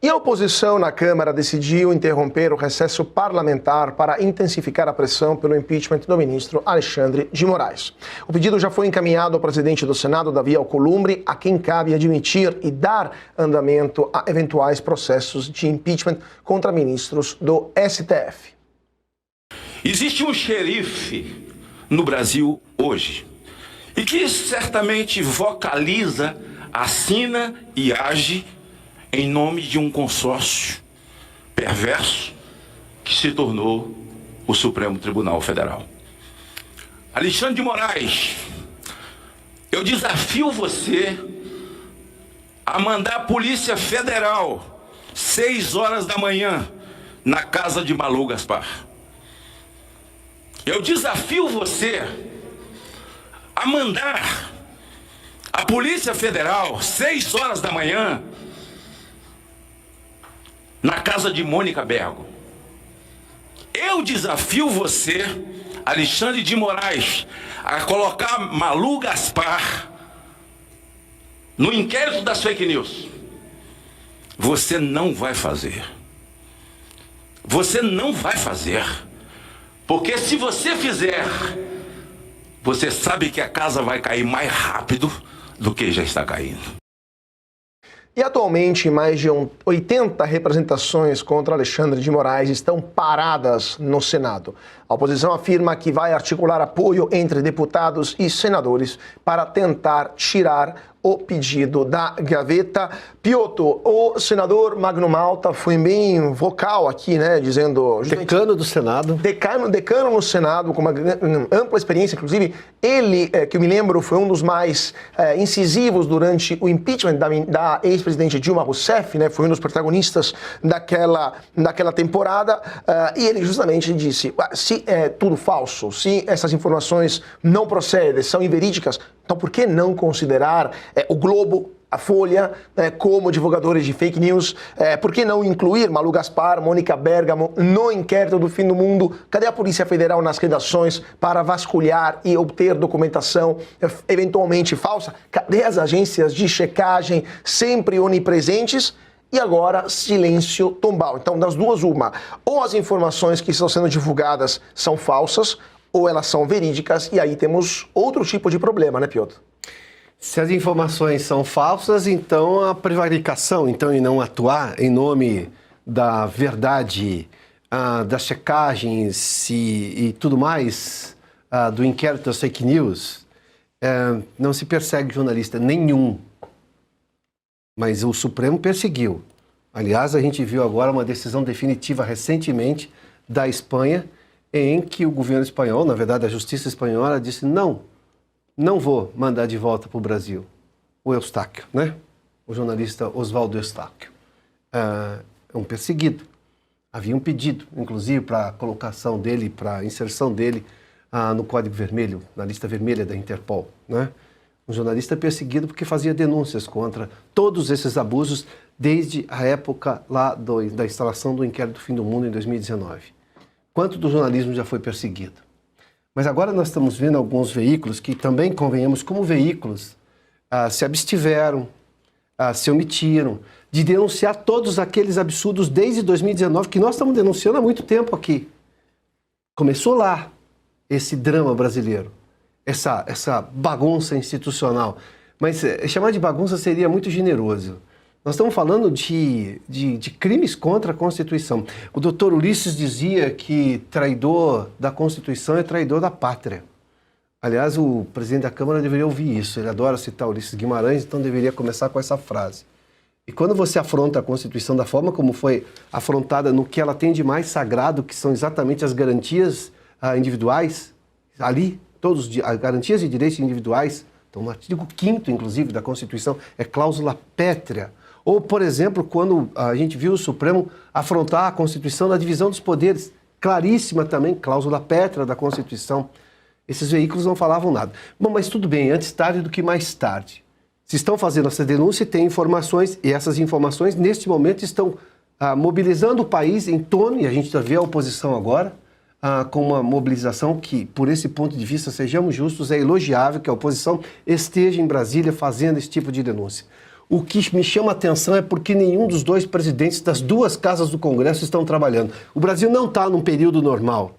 E a oposição na Câmara decidiu interromper o recesso parlamentar para intensificar a pressão pelo impeachment do ministro Alexandre de Moraes. O pedido já foi encaminhado ao presidente do Senado, Davi Alcolumbre, a quem cabe admitir e dar andamento a eventuais processos de impeachment contra ministros do STF. Existe um xerife no Brasil hoje e que certamente vocaliza, assina e age em nome de um consórcio perverso que se tornou o Supremo Tribunal Federal. Alexandre de Moraes, eu desafio você a mandar a Polícia Federal 6 horas da manhã na casa de Malu Gaspar. Eu desafio você a mandar a Polícia Federal 6 horas da manhã na casa de Mônica Bergo. Eu desafio você, Alexandre de Moraes, a colocar Malu Gaspar no inquérito das fake news. Você não vai fazer. Você não vai fazer. Porque se você fizer, você sabe que a casa vai cair mais rápido do que já está caindo. E atualmente, mais de 80 representações contra Alexandre de Moraes estão paradas no Senado. A oposição afirma que vai articular apoio entre deputados e senadores para tentar tirar o pedido da gaveta. Piotr, o senador Magno Malta foi bem vocal aqui, né, dizendo... Decano do Senado. Decano no Senado, com uma ampla experiência, inclusive ele, que eu me lembro, foi um dos mais incisivos durante o impeachment da ex-presidente Dilma Rousseff, né, foi um dos protagonistas daquela temporada, e ele justamente disse, se é tudo falso, se essas informações não procedem, são inverídicas, então por que não considerar o Globo, a Folha, como divulgadores de fake news? Por que não incluir Malu Gaspar, Mônica Bergamo no inquérito do fim do mundo? Cadê a Polícia Federal nas redações para vasculhar e obter documentação eventualmente falsa? Cadê as agências de checagem sempre onipresentes? E agora, silêncio tombal. Então, das duas, uma. Ou as informações que estão sendo divulgadas são falsas, ou elas são verídicas, e aí temos outro tipo de problema, né, Piotr? Se as informações são falsas, então a prevaricação, então, em não atuar em nome da verdade, das checagens e tudo mais, do inquérito das fake news, não se persegue jornalista nenhum. Mas o Supremo perseguiu. Aliás, a gente viu agora uma decisão definitiva recentemente da Espanha, em que o governo espanhol, na verdade a justiça espanhola, disse não vou mandar de volta para o Brasil o Eustáquio, né? O jornalista Oswaldo Eustáquio. É um perseguido. Havia um pedido, inclusive, para a colocação dele, para a inserção dele no Código Vermelho, na lista vermelha da Interpol, né? Um jornalista perseguido porque fazia denúncias contra todos esses abusos desde a época lá da instalação do inquérito do fim do mundo em 2019. Quanto do jornalismo já foi perseguido? Mas agora nós estamos vendo alguns veículos que também, convenhamos, como veículos, se abstiveram, se omitiram de denunciar todos aqueles absurdos desde 2019 que nós estamos denunciando há muito tempo aqui. Começou lá esse drama brasileiro. Essa bagunça institucional. Mas chamar de bagunça seria muito generoso. Nós estamos falando de crimes contra a Constituição. O doutor Ulisses dizia que traidor da Constituição é traidor da pátria. Aliás, o presidente da Câmara deveria ouvir isso. Ele adora citar Ulisses Guimarães, então deveria começar com essa frase. E quando você afronta a Constituição da forma como foi afrontada no que ela tem de mais sagrado, que são exatamente as garantias individuais, ali, as garantias de direitos individuais, então no artigo 5º, inclusive, da Constituição, é cláusula pétrea. Ou, por exemplo, quando a gente viu o Supremo afrontar a Constituição da divisão dos poderes, claríssima também, cláusula pétrea da Constituição. Esses veículos não falavam nada. Bom, mas tudo bem, antes tarde do que mais tarde. Se estão fazendo essa denúncia, tem informações, e essas informações, neste momento, estão mobilizando o país em torno, e a gente já vê a oposição agora, com uma mobilização que, por esse ponto de vista, sejamos justos, é elogiável que a oposição esteja em Brasília fazendo esse tipo de denúncia. O que me chama a atenção é porque nenhum dos dois presidentes das duas casas do Congresso estão trabalhando. O Brasil não está num período normal.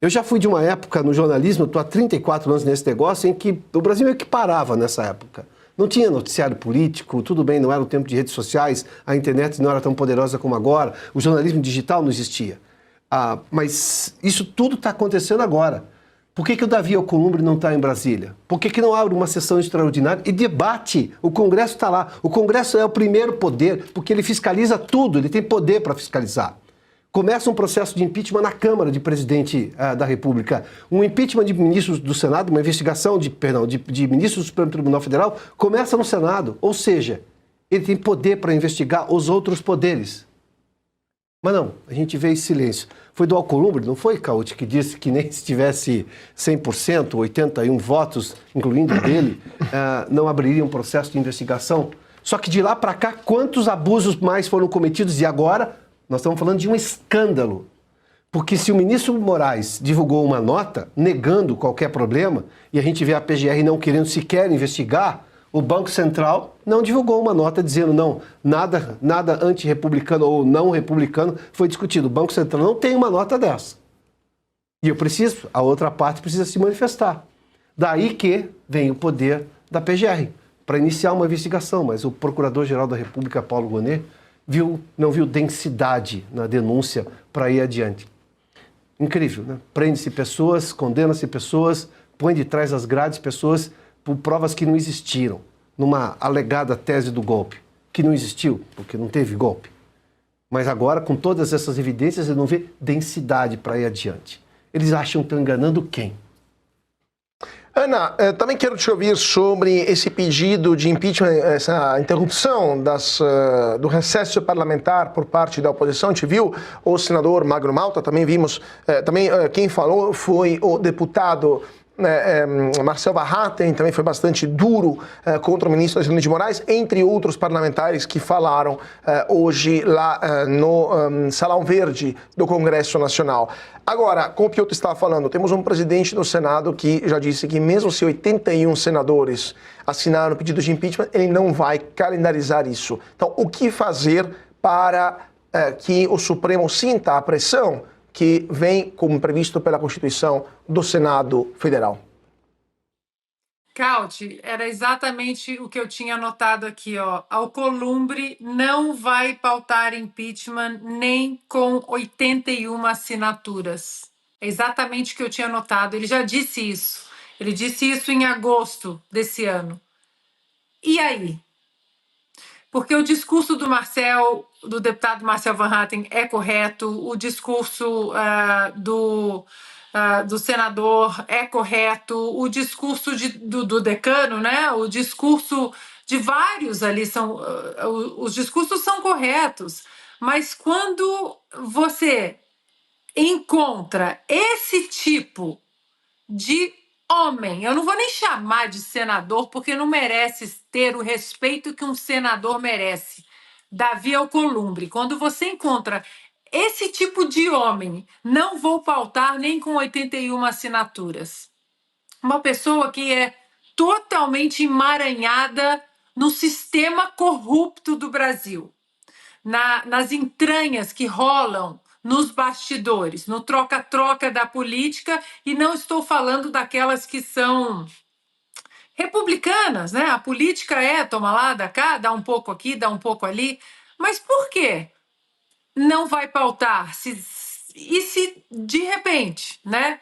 Eu já fui de uma época no jornalismo, estou há 34 anos nesse negócio, em que o Brasil meio que parava nessa época. Não tinha noticiário político, tudo bem, não era o tempo de redes sociais, a internet não era tão poderosa como agora, o jornalismo digital não existia. Mas isso tudo está acontecendo agora. Por que o Davi Alcolumbre não está em Brasília? Por que não abre uma sessão extraordinária e debate? O Congresso está lá. O Congresso é o primeiro poder, porque ele fiscaliza tudo, ele tem poder para fiscalizar. Começa um processo de impeachment na Câmara de Presidente da República. Um impeachment de ministros do Senado, uma investigação de ministros do Supremo Tribunal Federal, começa no Senado. Ou seja, ele tem poder para investigar os outros poderes. Mas não, a gente vê esse silêncio. Foi do Alcolumbre, não foi, Cauti, que disse que nem se tivesse 100%, 81 votos, incluindo o dele, não abriria um processo de investigação. Só que de lá para cá, quantos abusos mais foram cometidos? E agora, nós estamos falando de um escândalo. Porque se o ministro Moraes divulgou uma nota negando qualquer problema, e a gente vê a PGR não querendo sequer investigar, o Banco Central não divulgou uma nota dizendo não, nada antirrepublicano ou não republicano foi discutido. O Banco Central não tem uma nota dessa. E a outra parte precisa se manifestar. Daí que vem o poder da PGR para iniciar uma investigação, mas o Procurador-Geral da República, Paulo Gonet, não viu densidade na denúncia para ir adiante. Incrível, né? Prende-se pessoas, condena-se pessoas, põe de trás das grades pessoas por provas que não existiram, numa alegada tese do golpe, que não existiu, porque não teve golpe. Mas agora, com todas essas evidências, ele não vê densidade para ir adiante. Eles acham que estão enganando quem? Ana, também quero te ouvir sobre esse pedido de impeachment, essa interrupção do recesso parlamentar por parte da oposição. A gente viu o senador Magno Malta, também vimos, quem falou foi o deputado Marcel Varraten, também foi bastante duro contra o ministro Alexandre de Moraes, entre outros parlamentares que falaram hoje lá no Salão Verde do Congresso Nacional. Agora, como o Piotr estava falando, temos um presidente do Senado que já disse que mesmo se 81 senadores assinaram o pedido de impeachment, ele não vai calendarizar isso. Então, o que fazer para que o Supremo sinta a pressão que vem como previsto pela Constituição do Senado Federal? Cauti, era exatamente o que eu tinha anotado aqui, ó. Alcolumbre não vai pautar impeachment nem com 81 assinaturas. É exatamente o que eu tinha anotado. Ele já disse isso. Ele disse isso em agosto desse ano. E aí? Porque o discurso do deputado Marcel Varraten é correto, o discurso do senador é correto, o discurso do decano, né? O discurso de vários ali os discursos são corretos, mas quando você encontra esse tipo de homem, eu não vou nem chamar de senador, porque não merece ter o respeito que um senador merece, Davi Alcolumbre. Quando você encontra esse tipo de homem, não vou pautar nem com 81 assinaturas. Uma pessoa que é totalmente emaranhada no sistema corrupto do Brasil, nas entranhas que rolam nos bastidores, no troca-troca da política, e não estou falando daquelas que são republicanas, né? A política toma lá, dá cá, dá um pouco aqui, dá um pouco ali. Mas por quê? Não vai pautar? E se, de repente, né,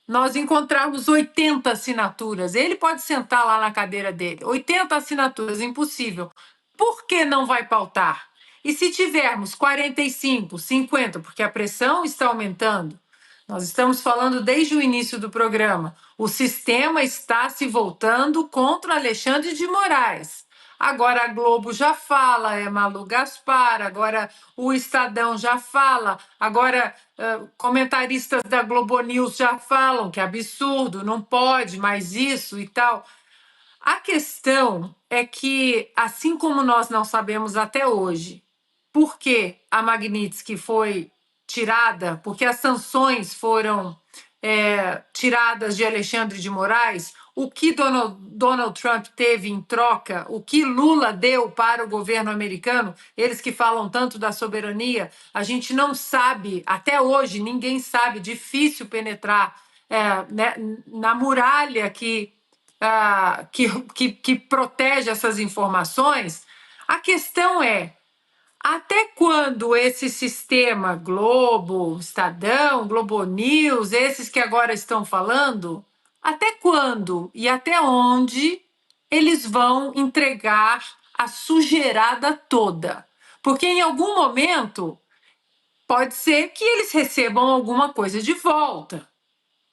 nós encontrarmos 80 assinaturas, ele pode sentar lá na cadeira dele. 80 assinaturas, impossível. Por que não vai pautar? E se tivermos 45, 50, porque a pressão está aumentando, nós estamos falando desde o início do programa, o sistema está se voltando contra Alexandre de Moraes. Agora a Globo já fala, é Malu Gaspar, agora o Estadão já fala, agora comentaristas da Globo News já falam que é absurdo, não pode mais isso e tal. A questão é que, assim como nós não sabemos até hoje por que a Magnitsky foi tirada, porque as sanções foram tiradas de Alexandre de Moraes, o que Donald Trump teve em troca, o que Lula deu para o governo americano, eles que falam tanto da soberania, a gente não sabe, até hoje, ninguém sabe, difícil penetrar né, na muralha que protege essas informações. A questão é, até quando esse sistema Globo, Estadão, Globo News, esses que agora estão falando, até quando e até onde eles vão entregar a sujeirada toda? Porque em algum momento pode ser que eles recebam alguma coisa de volta.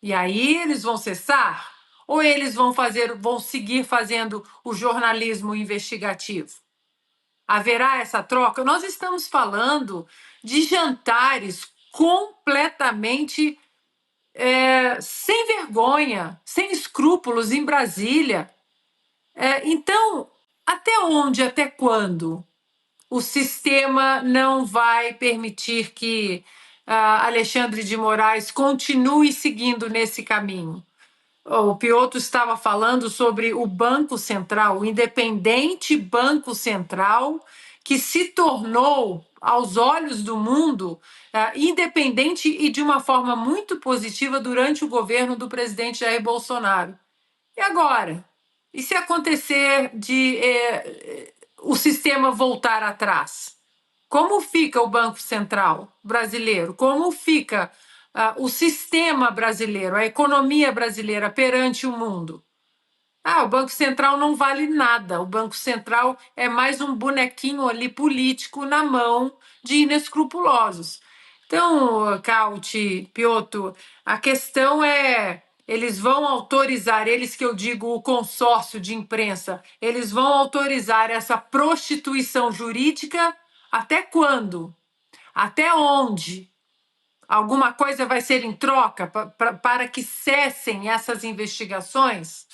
E aí eles vão cessar? Ou eles vão seguir fazendo o jornalismo investigativo? Haverá essa troca? Nós estamos falando de jantares completamente sem vergonha, sem escrúpulos em Brasília. Então, até onde, até quando o sistema não vai permitir que Alexandre de Moraes continue seguindo nesse caminho? O Piotr estava falando sobre o Banco Central, o independente Banco Central, que se tornou, aos olhos do mundo, independente e de uma forma muito positiva durante o governo do presidente Jair Bolsonaro. E agora? E se acontecer de o sistema voltar atrás? Como fica o Banco Central brasileiro? Como fica o sistema brasileiro, a economia brasileira perante o mundo? O Banco Central não vale nada. O Banco Central é mais um bonequinho ali político na mão de inescrupulosos. Então, Cauti, Piotr, a questão é, eles vão autorizar, eles que eu digo o consórcio de imprensa, eles vão autorizar essa prostituição jurídica até quando? Até onde? Alguma coisa vai ser em troca para que cessem essas investigações?